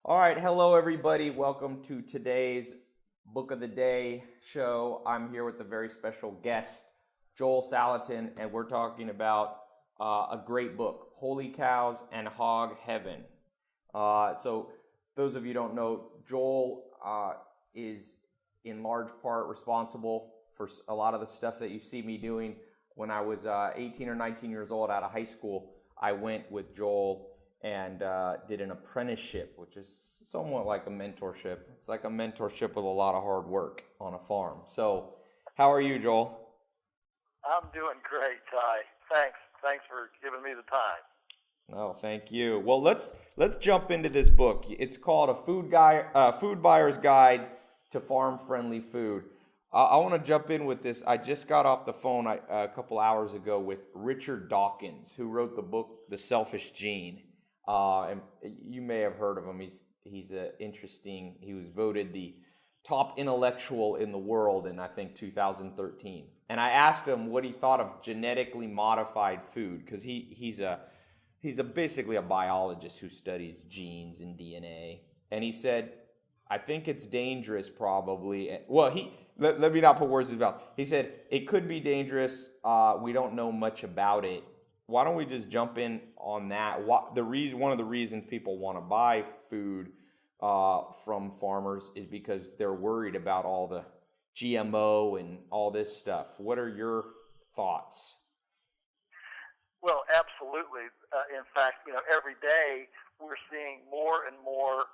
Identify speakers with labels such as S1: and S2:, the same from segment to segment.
S1: All right, hello everybody. Welcome to today's Book of the Day show. I'm here with a very special guest, Joel Salatin, and we're talking about a great book, Holy Cows and Hog Heaven. So those of you who don't know, Joel is in large part responsible for a lot of the stuff that you see me doing. When I was 18 or 19 years old out of high school, I went with Joel and did an apprenticeship, which is somewhat like a mentorship. It's like a mentorship with a lot of hard work on a farm. So, how are you, Joel?
S2: I'm doing great, Ty. Thanks for giving me the time.
S1: Oh, thank you. Well, let's jump into this book. It's called Food Buyer's Guide to Farm-Friendly Food. I want to jump in with this. I just got off the phone a couple hours ago with Richard Dawkins, who wrote the book The Selfish Gene. And you may have heard of him. He's interesting. He was voted the top intellectual in the world in, I think, 2013. And I asked him what he thought of genetically modified food, because he's basically a biologist who studies genes and DNA. And he said, I think it's dangerous, probably. Well, let me not put words in his mouth. He said it could be dangerous. We don't know much about it. Why don't we just jump in on that? One of the reasons people want to buy food from farmers is because they're worried about all the GMO and all this stuff. What are your thoughts?
S2: Well, absolutely. In fact, every day we're seeing more and more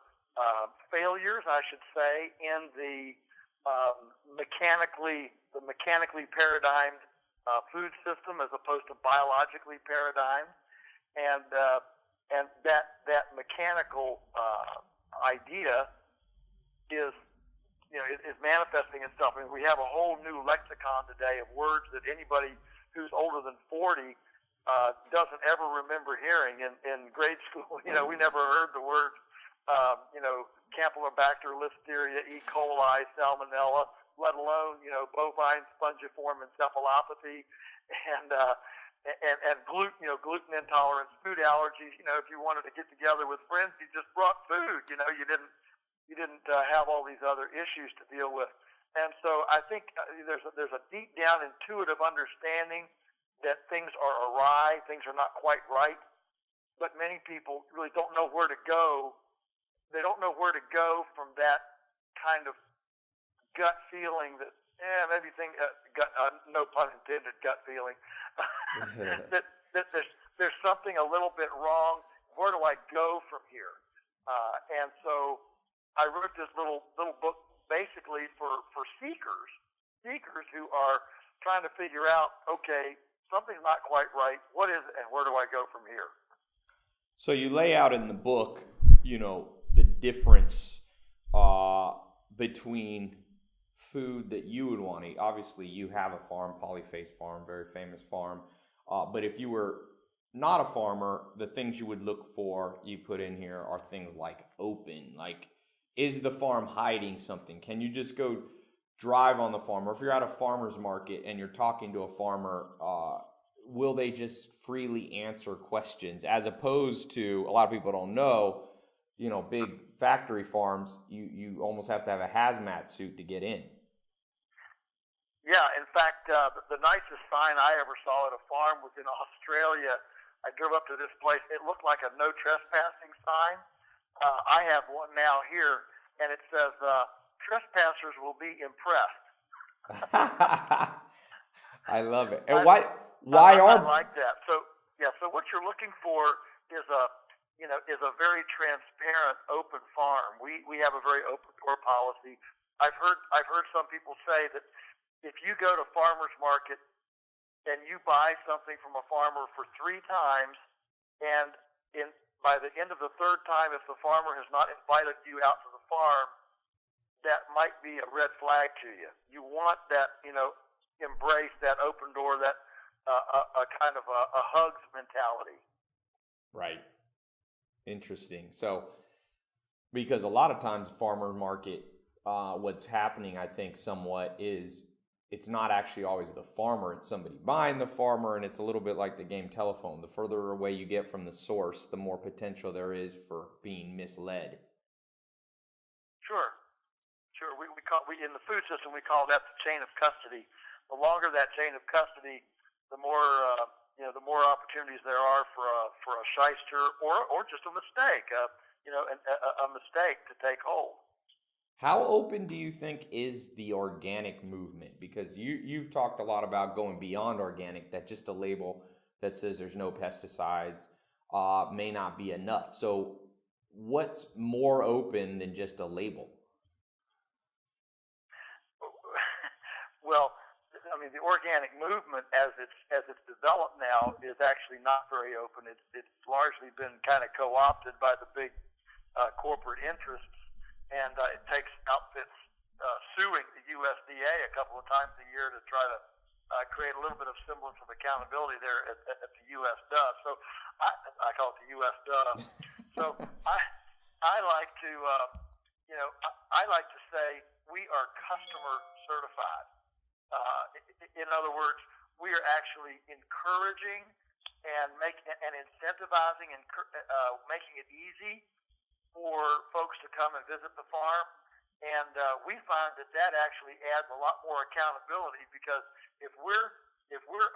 S2: failures, I should say, in the mechanically paradigmed food system as opposed to biologically paradigmed, and that mechanical idea is manifesting itself. I mean, we have a whole new lexicon today of words that anybody who's older than 40 doesn't ever remember hearing in grade school. We never heard the words, Campylobacter, Listeria, E. coli, Salmonella, let alone, bovine spongiform encephalopathy and gluten intolerance, food allergies. If you wanted to get together with friends, you just brought food. You didn't have all these other issues to deal with. And so I think there's a deep down intuitive understanding that things are awry, things are not quite right, but many people really don't know where to go. They don't know where to go from that kind of gut feeling that, maybe no pun intended, gut feeling, that there's something a little bit wrong. Where do I go from here? And so I wrote this little book basically for seekers who are trying to figure out, okay, something's not quite right. What is it, and where do I go from here?
S1: So you lay out in the book, the difference between food that you would want to eat. Obviously, you have a farm, Polyface Farm, very famous farm. But if you were not a farmer, the things you would look for, you put in here, are things like open. Like, is the farm hiding something? Can you just go drive on the farm? Or if you're at a farmer's market and you're talking to a farmer, will they just freely answer questions? As opposed to, a lot of people don't know, big factory farms, you almost have to have a hazmat suit to get in.
S2: Yeah, in fact, the nicest sign I ever saw at a farm was in Australia. I drove up to this place. It looked like a no trespassing sign. I have one now here, and it says, trespassers will be impressed.
S1: I love it. And
S2: I like that. So what you're looking for is a very transparent, open farm. We have a very open door policy. I've heard some people say that if you go to farmer's market and you buy something from a farmer for 3 times, and by the end of the 3rd time, if the farmer has not invited you out to the farm, that might be a red flag to you. You want that, embrace, that open door, that a kind of a hugs mentality.
S1: Right. Interesting. So, because a lot of times farmer market, what's happening, I think, somewhat is it's not actually always the farmer, it's somebody buying the farmer, and it's a little bit like the game telephone. The further away you get from the source, the more potential there is for being misled.
S2: Sure. Sure. We in the food system we call that the chain of custody. The longer that chain of custody, the more the more opportunities there are for a shyster or just a mistake. A mistake to take hold.
S1: How open do you think is the organic movement? Because you've talked a lot about going beyond organic, that just a label that says there's no pesticides may not be enough. So what's more open than just a label?
S2: Well, I mean, the organic movement as it's developed now is actually not very open. It's largely been kind of co-opted by the big corporate interests, and it takes outfits suing the USDA a couple of times a year to try to create a little bit of semblance of accountability there at the U.S. Dove. So I call it the U.S. Dove. So I like to I like to say we are customer certified. In other words, we are actually encouraging and incentivizing and making it easy for folks to come and visit the farm. And we find that actually adds a lot more accountability, because if we're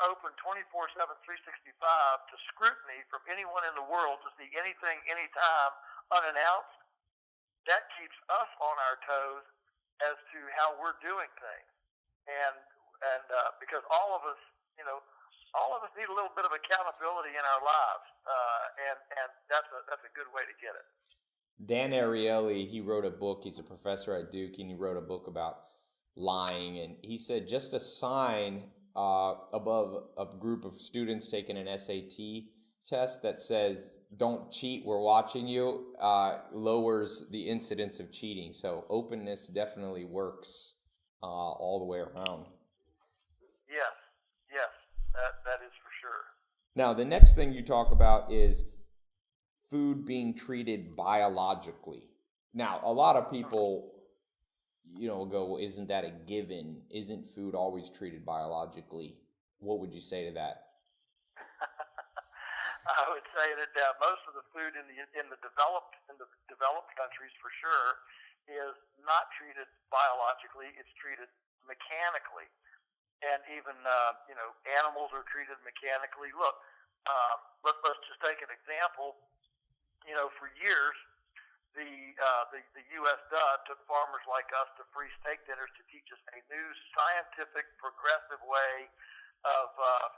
S2: open 24/7, 365 to scrutiny from anyone in the world to see anything, anytime, unannounced, that keeps us on our toes as to how we're doing things. And because all of us need a little bit of accountability in our lives, and that's a good way to get it.
S1: Dan Ariely, he wrote a book. He's a professor at Duke, and he wrote a book about lying. And he said just a sign above a group of students taking an SAT test that says "Don't cheat, we're watching you," lowers the incidence of cheating. So openness definitely works all the way around.
S2: Yes, that is for sure.
S1: Now, the next thing you talk about is food being treated biologically. Now, a lot of people, go, well, isn't that a given? Isn't food always treated biologically? What would you say to that?
S2: I would say that most of the food in the developed countries, for sure, is not treated biologically. It's treated mechanically, and even animals are treated mechanically. Look, let's just take an example. For years, the U.S. Dove took farmers like us to free steak dinners to teach us a new scientific, progressive way of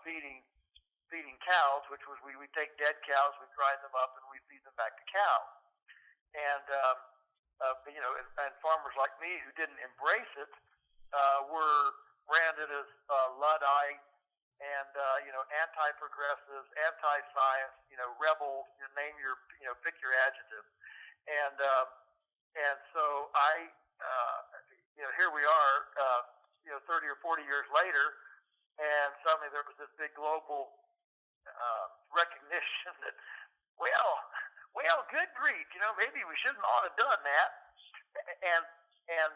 S2: feeding cows, which was we take dead cows, we grind them up, and we feed them back to cows. And and farmers like me who didn't embrace it were branded as Luddite and anti-progressives, anti-science, rebels. Name your pick your adjective. And so here we are 30 or 40 years later, and suddenly there was this big global recognition that well, good grief, maybe we shouldn't ought to have done that. And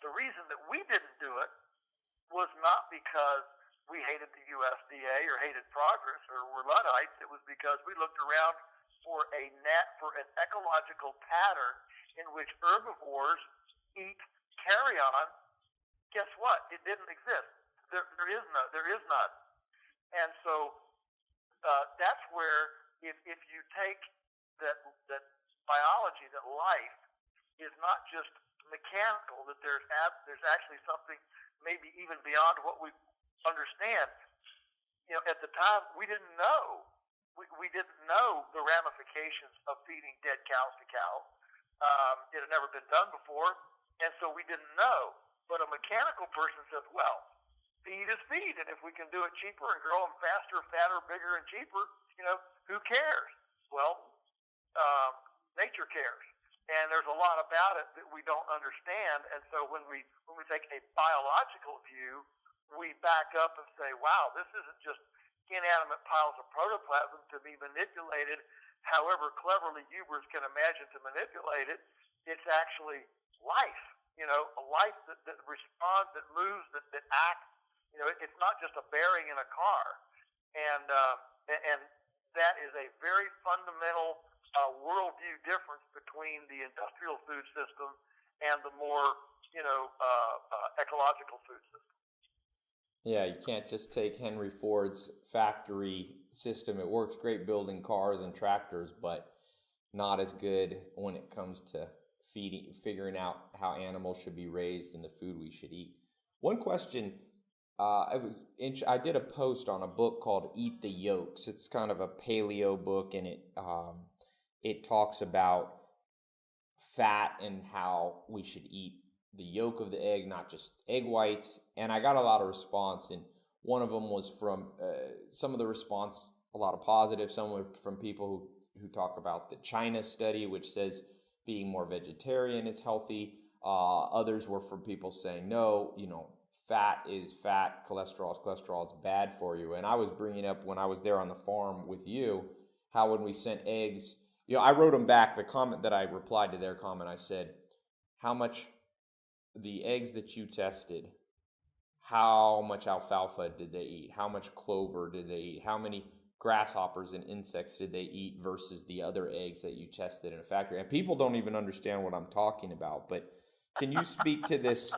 S2: the reason that we didn't do it was not because we hated the USDA or hated progress or were Luddites. It was because we looked around for an ecological pattern in which herbivores eat carrion. Guess what? It didn't exist. There is none. And so that's where if you take that biology, that life is not just mechanical, that there's actually something maybe even beyond what we understand. At the time we didn't know. We didn't know the ramifications of feeding dead cows to cows. It had never been done before, and so we didn't know. But a mechanical person says, well, feed is feed, and if we can do it cheaper and grow them faster, fatter, bigger, and cheaper, who cares? Well, nature cares. And there's a lot about it that we don't understand. And so when we take a biological view, we back up and say, wow, this isn't just inanimate piles of protoplasm to be manipulated however cleverly hubris can imagine to manipulate it. It's actually life, a life that responds, that moves, that acts. It's not just a bearing in a car. And that is a very fundamental worldview difference between the industrial food system and the more, ecological food system.
S1: Yeah, you can't just take Henry Ford's factory system. It works great building cars and tractors, but not as good when it comes to figuring out how animals should be raised and the food we should eat. One question, I did a post on a book called Eat the Yolks. It's kind of a paleo book, and it talks about fat and how we should eat the yolk of the egg, not just egg whites. And I got a lot of response, and one of them was from some of the response, a lot of positive. Some were from people who talk about the China study, which says being more vegetarian is healthy. Others were from people saying, no, fat is fat, cholesterol is cholesterol, it's bad for you. And I was bringing up when I was there on the farm with you, how when we sent eggs, I wrote them back, the comment that I replied to their comment, I said, how much the eggs that you tested, how much alfalfa did they eat? How much clover did they eat? How many grasshoppers and insects did they eat versus the other eggs that you tested in a factory? And people don't even understand what I'm talking about, but can you speak to this,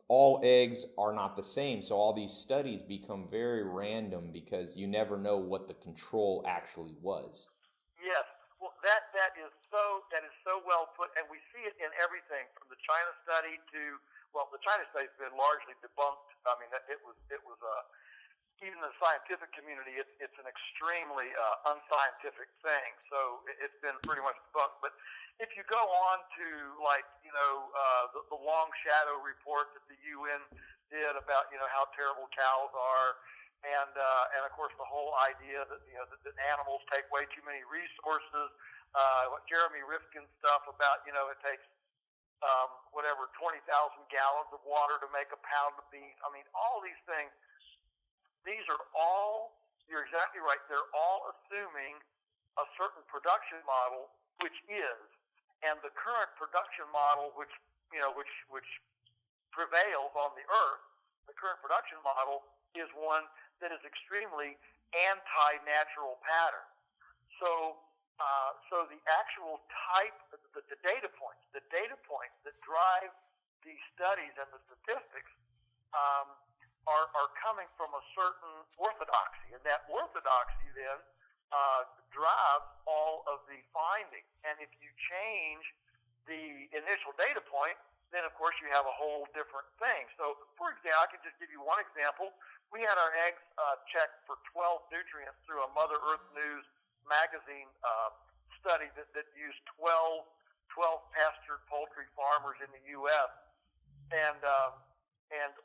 S1: all eggs are not the same. So all these studies become very random because you never know what the control actually was.
S2: Yes. Well, that is so well put, and we see it in everything from the China study to, the China study's been largely debunked. I mean, it was even in the scientific community, it's an extremely unscientific thing. So it's been pretty much debunked. But if you go on to the long shadow report that the UN did about how terrible cows are, and of course the whole idea that that animals take way too many resources. What Jeremy Rifkin's stuff about it takes 20,000 gallons of water to make a pound of beef. I mean, all these things. These are all, you're exactly right, they're all assuming a certain production model, which is, and the current production model which prevails on the earth, the current production model is one that is extremely anti-natural pattern. So the actual type, the data points that drive these studies and the statistics, are coming from a certain orthodoxy, and that orthodoxy then drives all of the findings. And if you change the initial data point, then of course you have a whole different thing. So, for example, I can just give you one example. We had our eggs checked for 12 nutrients through a Mother Earth News magazine study that used 12 pastured poultry farmers in the U.S. And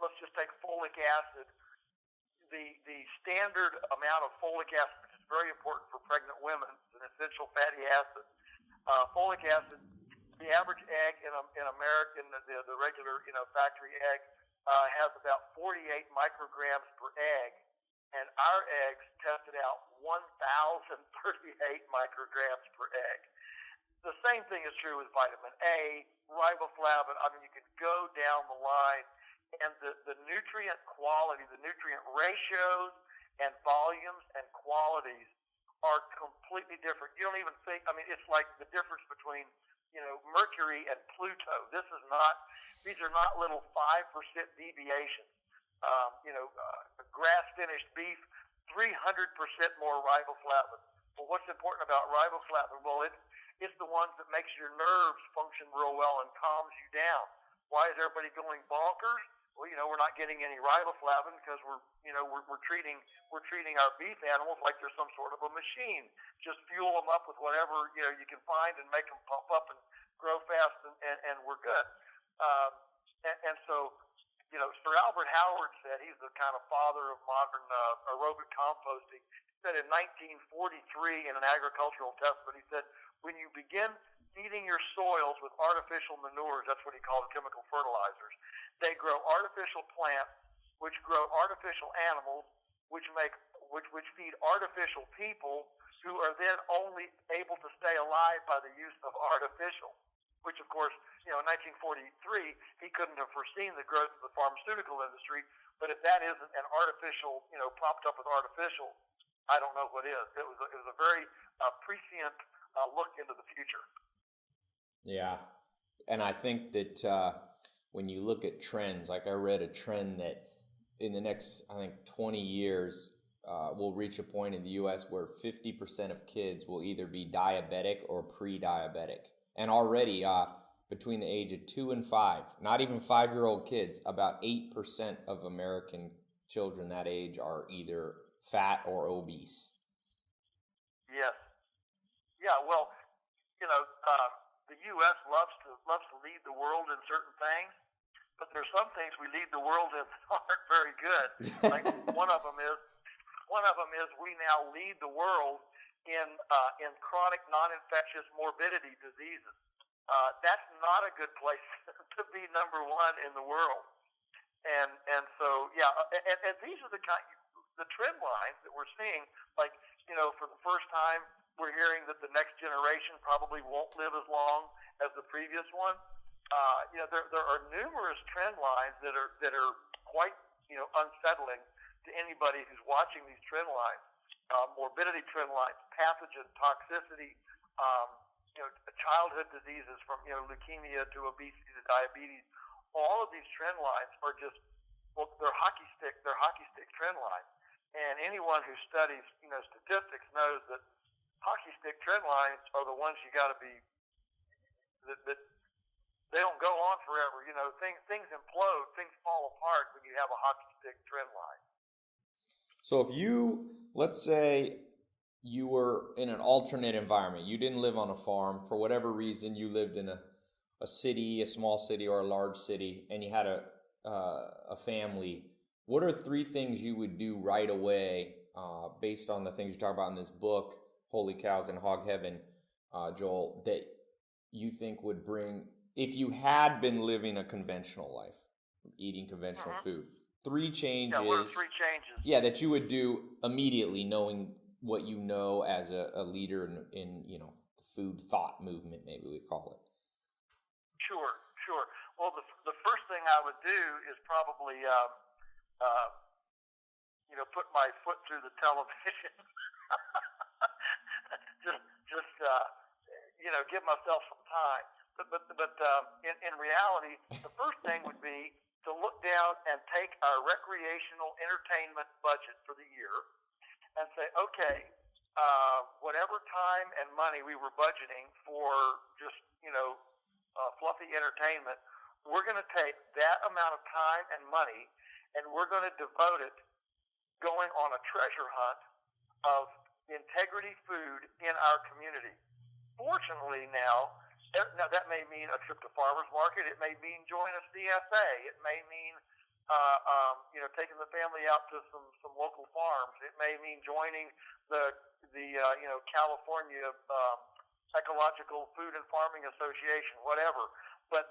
S2: let's just take folic acid. The standard amount of folic acid, which is very important for pregnant women, is an essential fatty acid. Folic acid, the average egg in American, the regular factory egg, has about 48 micrograms per egg, and our eggs tested out 1,038 micrograms per egg. The same thing is true with vitamin A, riboflavin. I mean, you can go down the line. And the nutrient quality, the nutrient ratios and volumes and qualities are completely different. You don't even think, I mean, it's like the difference between, Mercury and Pluto. These are not little 5% deviations. Grass-finished beef, 300% more riboflavin. Well, what's important about riboflavin? Well, it's the ones that makes your nerves function real well and calms you down. Why is everybody going bonkers? Well, we're not getting any riboflavin because we're treating our beef animals like they're some sort of a machine. Just fuel them up with whatever you can find and make them pump up and grow fast, and we're good. And so, Sir Albert Howard said, he's the kind of father of modern aerobic composting. He said in 1943 in an agricultural testament, he said, when you begin feeding your soils with artificial manures, that's what he called chemical fertilizers, they grow artificial plants, which grow artificial animals, which feed artificial people, who are then only able to stay alive by the use of artificial. Which, of course, in 1943, he couldn't have foreseen the growth of the pharmaceutical industry. But if that isn't an artificial, propped up with artificial, I don't know what is. It was a very prescient look into the future.
S1: Yeah. And I think that when you look at trends, like I read a trend that in the next, I think, 20 years, we'll reach a point in the U.S. where 50% of kids will either be diabetic or pre-diabetic. And already, between the age of 2 and 5, not even 5-year-old kids, about 8% of American children that age are either fat or obese.
S2: Yes. Yeah. Well, the U.S. loves to lead the world in certain things, but there's some things we lead the world in that aren't very good. Like one of them is we now lead the world in chronic non-infectious morbidity diseases. That's not a good place to be number one in the world. And so and these are the trend lines that we're seeing. Like, for the first time, we're hearing that the next generation probably won't live as long as the previous one. There are numerous trend lines that are quite unsettling to anybody who's watching these trend lines. Morbidity trend lines, pathogen toxicity, childhood diseases from leukemia to obesity to diabetes. All of these trend lines are just, they're hockey stick trend lines. And anyone who studies statistics knows that hockey stick trend lines are the ones you got to be that they don't go on forever. Things implode, things fall apart when you have a hockey stick trend line.
S1: So if let's say you were in an alternate environment, you didn't live on a farm, for whatever reason, you lived in a city, a small city or a large city, and you had a family, what are 3 things you would do right away based on the things you talk about in this book, Holy Cows in Hog Heaven, Joel, that you think would bring, if you had been living a conventional life, eating conventional food, 3 changes.
S2: Yeah, what are 3 changes?
S1: Yeah, that you would do immediately, knowing what you know as a leader in the food thought movement, maybe we call it.
S2: Sure. Well, the first thing I would do is probably put my foot through the television. just give myself some time. But in reality, the first thing would be to look down and take our recreational entertainment budget for the year and say, okay, whatever time and money we were budgeting for just fluffy entertainment, we're going to take that amount of time and money and we're going to devote it going on a treasure hunt of integrity food in our community. Fortunately now that may mean a trip to farmers market. It may mean join a CSA. It may mean taking the family out to some local farms. It may mean joining the California Ecological Food and Farming Association, whatever. But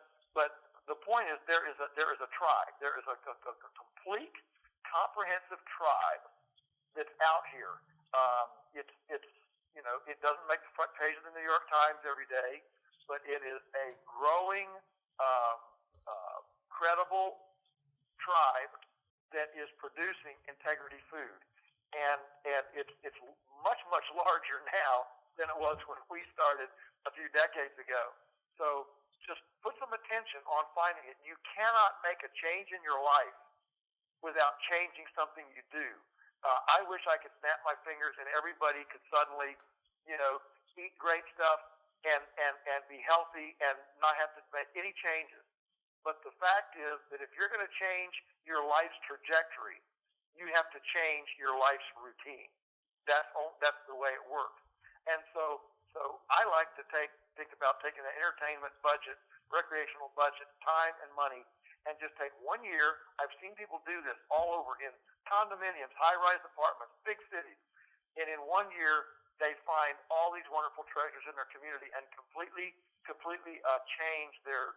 S2: the point is there is a tribe. There is a complete, comprehensive tribe that's out here. It doesn't make the front page of the New York Times every day, but it is a growing, credible tribe that is producing integrity food, and it's much larger now than it was when we started a few decades ago. So just put some attention on finding it. You cannot make a change in your life without changing something you do. I wish I could snap my fingers and everybody could suddenly, eat great stuff and be healthy and not have to make any changes. But the fact is that if you're going to change your life's trajectory, you have to change your life's routine. That's the way it works. And so I like to think about taking an entertainment budget, recreational budget, time and money, and just take 1 year. I've seen people do this all over in condominiums, high-rise apartments, big cities. And in 1 year, they find all these wonderful treasures in their community and completely change their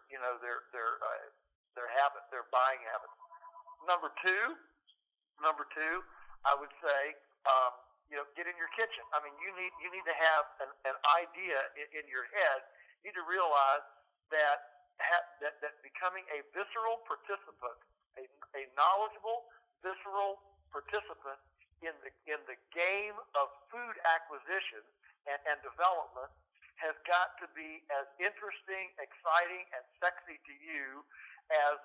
S2: habits, their buying habits. Number two, I would say, get in your kitchen. I mean, you need to have an idea in your head. You need to realize that becoming a visceral participant, a knowledgeable visceral participant in the game of food acquisition and development has got to be as interesting, exciting, and sexy to you as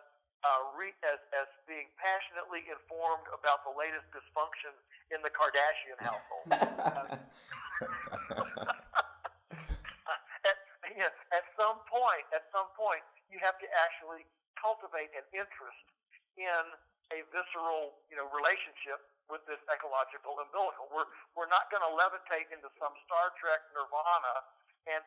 S2: as being passionately informed about the latest dysfunction in the Kardashian household. At some point, you have to actually cultivate an interest in a visceral, relationship with this ecological umbilical. We're not going to levitate into some Star Trek nirvana and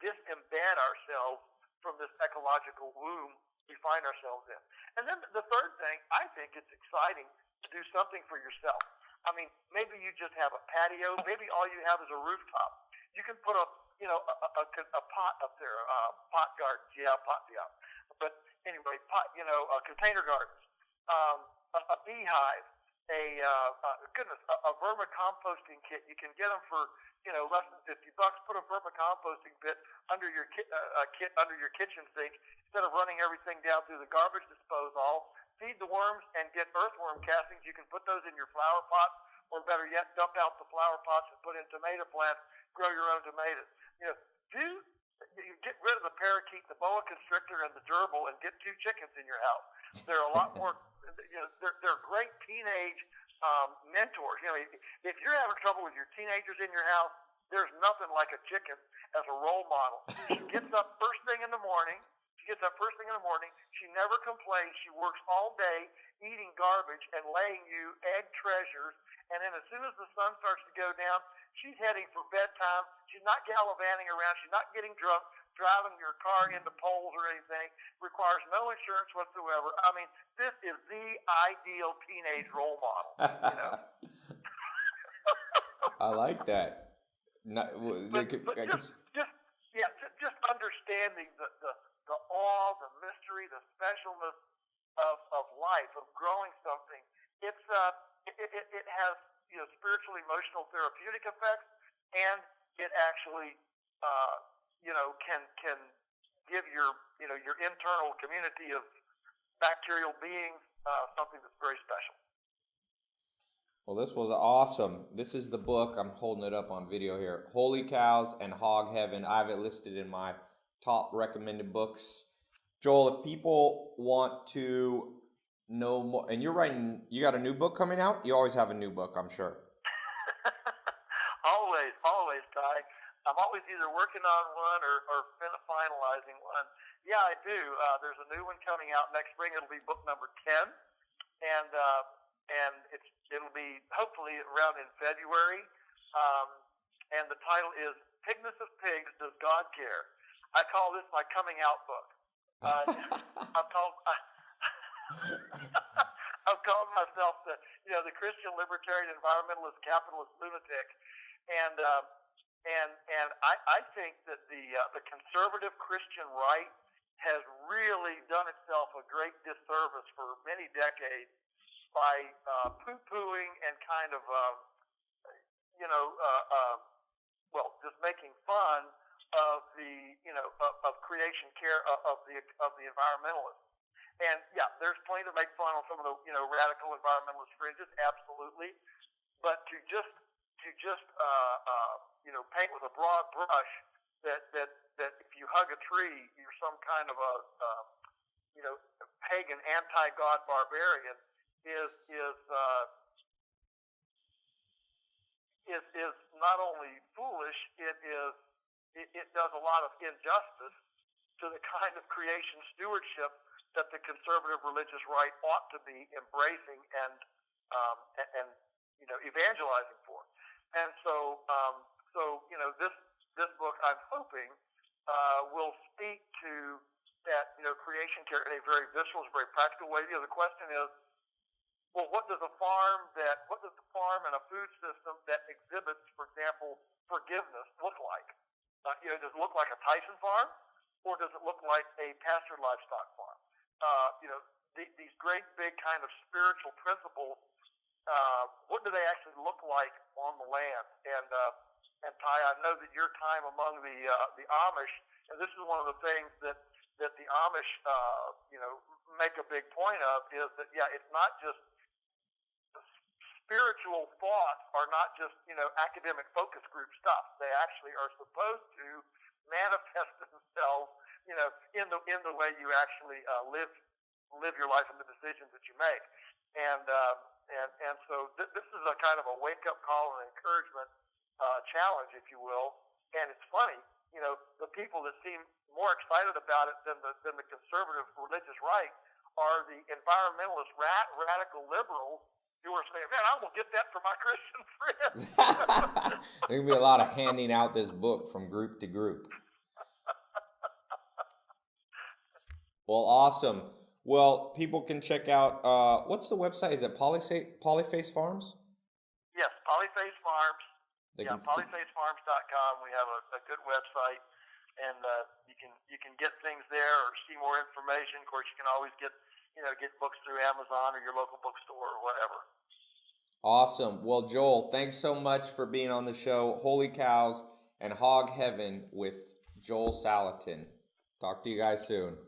S2: disembed ourselves from this ecological womb we find ourselves in. And then the third thing, I think it's exciting to do something for yourself. I mean, maybe you just have a patio. Maybe all you have is a rooftop. You can put a pot up there, pot gardens. Yeah, pot, yeah. But anyway, container gardens, a beehive, a vermicomposting kit. You can get them for less than $50. Put a vermicomposting bit under your kit under your kitchen sink instead of running everything down through the garbage disposal. Feed the worms and get earthworm castings. You can put those in your flower pots, or better yet, dump out the flower pots and put in tomato plants. Grow your own tomatoes. You get rid of the parakeet, the boa constrictor, and the gerbil, and get 2 chickens in your house. They're a lot more. They're great teenage mentors. If you're having trouble with your teenagers in your house, there's nothing like a chicken as a role model. She gets up first thing in the morning. She never complains. She works all day eating garbage and laying you egg treasures. And then as soon as the sun starts to go down, she's heading for bedtime. She's not gallivanting around. She's not getting drunk, driving your car into poles or anything. Requires no insurance whatsoever. I mean, this is the ideal teenage role model.
S1: I like that.
S2: Just understanding the awe, the mystery, the specialness of life, of growing something. It has spiritual, emotional, therapeutic effects, and it actually can give your internal community of bacterial beings something that's very special.
S1: Well, this was awesome. This is the book. I'm holding it up on video here. Holy Cows and Hog Heaven. I have it listed in my top recommended books. Joel, if people want to know more, and you got a new book coming out? You always have a new book, I'm sure.
S2: always, Ty. I'm always either working on one or finalizing one. Yeah, I do. There's a new one coming out next spring. It'll be book number 10, and it'll be hopefully around in February. And the title is "Pigness of Pigs, Does God Care?" I call this my coming out book. I've called myself the Christian libertarian environmentalist capitalist lunatic, and I think that the conservative Christian right has really done itself a great disservice for many decades by poo-pooing and kind of just making fun of the of creation care of the environmentalists. And yeah, there's plenty to make fun of some of the radical environmentalist fringes, absolutely. But to just paint with a broad brush that if you hug a tree, you're some kind of a pagan anti-God barbarian is not only foolish, it does a lot of injustice to the kind of creation stewardship that the conservative religious right ought to be embracing and evangelizing for. And so this book, I'm hoping, will speak to that creation care in a very visceral, very practical way. The question is, well, what does a farm and a food system that exhibits, for example, forgiveness look like? Does it look like a Tyson farm, or does it look like a pastured livestock farm? These great big kind of spiritual principles. What do they actually look like on the land? And Ty, I know that your time among the Amish, and this is one of the things that the Amish make a big point of, is that it's not just spiritual thoughts are not just, academic focus group stuff. They actually are supposed to manifest themselves, in the way you actually live your life and the decisions that you make. And so this is a kind of a wake up call and encouragement challenge, if you will. And it's funny, the people that seem more excited about it than the conservative religious right are the environmentalist radical liberals who are saying, "Man, I'm gonna get that for my Christian friends."
S1: There's gonna be a lot of handing out this book from group to group. Well, awesome. Well, people can check out, what's the website? Is it Polyface Farms?
S2: Yes, Polyface Farms. Polyfacefarms.com. We have a good website, and you can get things there or see more information. Of course, you can always get books through Amazon or your local bookstore or whatever.
S1: Awesome. Well, Joel, thanks so much for being on the show. Holy Cows and Hog Heaven with Joel Salatin. Talk to you guys soon.